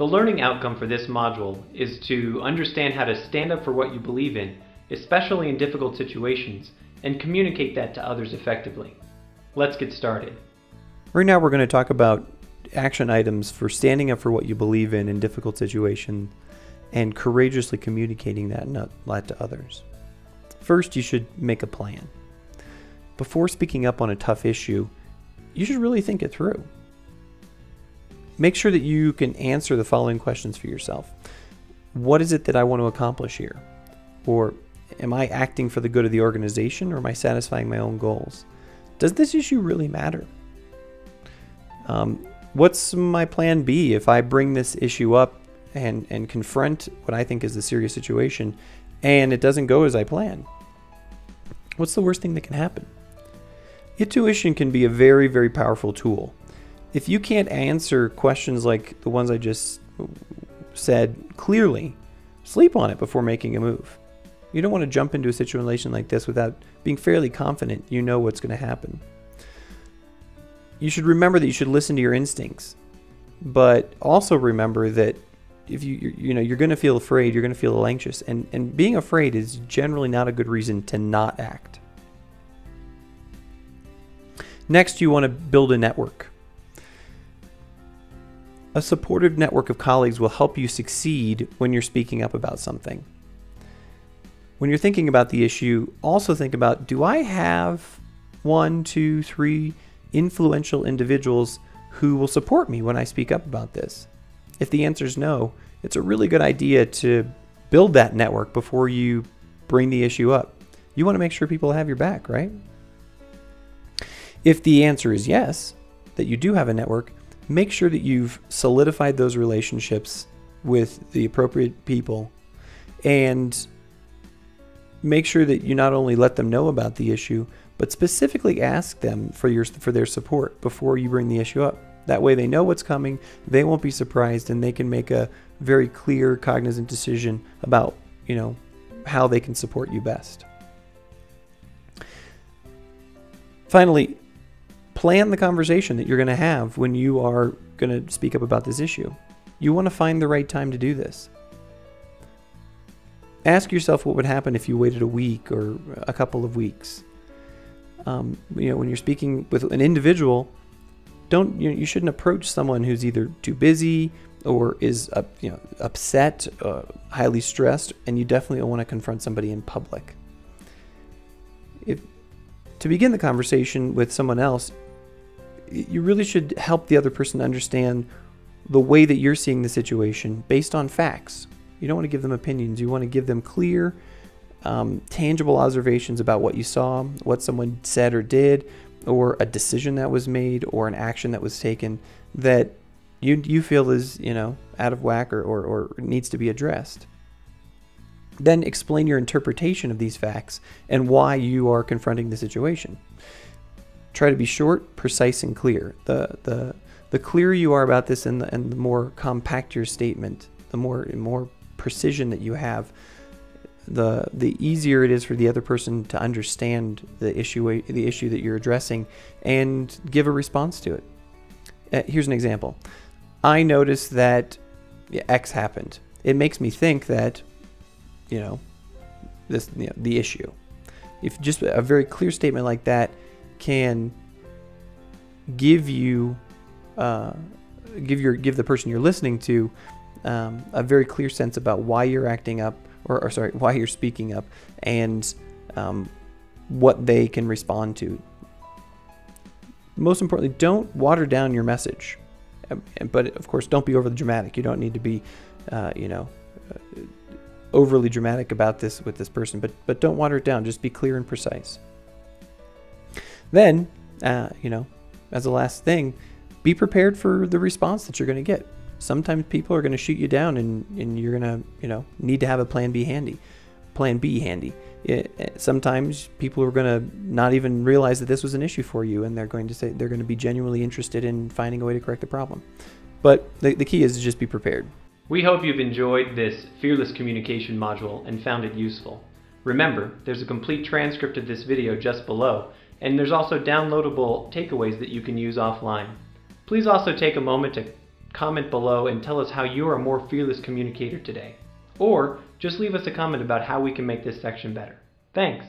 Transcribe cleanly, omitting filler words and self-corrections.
The learning outcome for this module is to understand how to stand up for what you believe in, especially in difficult situations, and communicate that to others effectively. Let's get started. Right now we're going to talk about action items for standing up for what you believe in difficult situations and courageously communicating that to others. First, you should make a plan. Before speaking up on a tough issue, you should really think it through. Make sure that you can answer the following questions for yourself. What is it that I want to accomplish here? Or am I acting for the good of the organization, or am I satisfying my own goals? Does this issue really matter? What's my plan B if I bring this issue up and confront what I think is a serious situation and it doesn't go as I plan? What's the worst thing that can happen? Intuition can be a very, very powerful tool. If you can't answer questions like the ones I just said clearly, sleep on it before making a move. You don't want to jump into a situation like this without being fairly confident you know what's going to happen. You should remember that you should listen to your instincts, but also remember that if you're going to feel afraid, you're going to feel anxious, and being afraid is generally not a good reason to not act. Next, you want to build a network. A supportive network of colleagues will help you succeed when you're speaking up about something. When you're thinking about the issue, also think about, do I have 1, 2, 3 influential individuals who will support me when I speak up about this? If the answer is no, it's a really good idea to build that network before you bring the issue up. You want to make sure people have your back, right? If the answer is yes, that you do have a network, make sure that you've solidified those relationships with the appropriate people, and make sure that you not only let them know about the issue, but specifically ask them for their support before you bring the issue up. That way they know what's coming, they won't be surprised, and they can make a very clear, cognizant decision about, how they can support you best. Finally, plan the conversation that you're going to have when you are going to speak up about this issue. You want to find the right time to do this. Ask yourself what would happen if you waited a week or a couple of weeks. When you're speaking with an individual, you shouldn't approach someone who's either too busy or is upset, highly stressed, and you definitely don't want to confront somebody in public. To begin the conversation with someone else, you really should help the other person understand the way that you're seeing the situation based on facts. You don't want to give them opinions. You want to give them clear, tangible observations about what you saw, what someone said or did, or a decision that was made, or an action that was taken that you feel is out of whack or needs to be addressed. Then explain your interpretation of these facts and why you are confronting the situation. Try to be short, precise, and clear. The clearer you are about this, and the more compact your statement, the more precision that you have, the easier it is for the other person to understand the issue that you're addressing and give a response to it. Here's an example. I noticed that X happened. It makes me think that the issue. If just a very clear statement like that can give the person you're listening to a very clear sense about why you're acting up, why you're speaking up, and what they can respond to. Most importantly, don't water down your message, but of course, don't be overly dramatic. You don't need to be, overly dramatic about this with this person, but don't water it down. Just be clear and precise. Then, as a last thing, be prepared for the response that you're going to get. Sometimes people are going to shoot you down, and you're going to, need to have a plan B handy. Sometimes people are going to not even realize that this was an issue for you, and they're going to be genuinely interested in finding a way to correct the problem. But the key is to just be prepared. We hope you've enjoyed this Fearless Communication module and found it useful. Remember, there's a complete transcript of this video just below, and there's also downloadable takeaways that you can use offline. Please also take a moment to comment below and tell us how you're a more fearless communicator today. Or just leave us a comment about how we can make this section better. Thanks!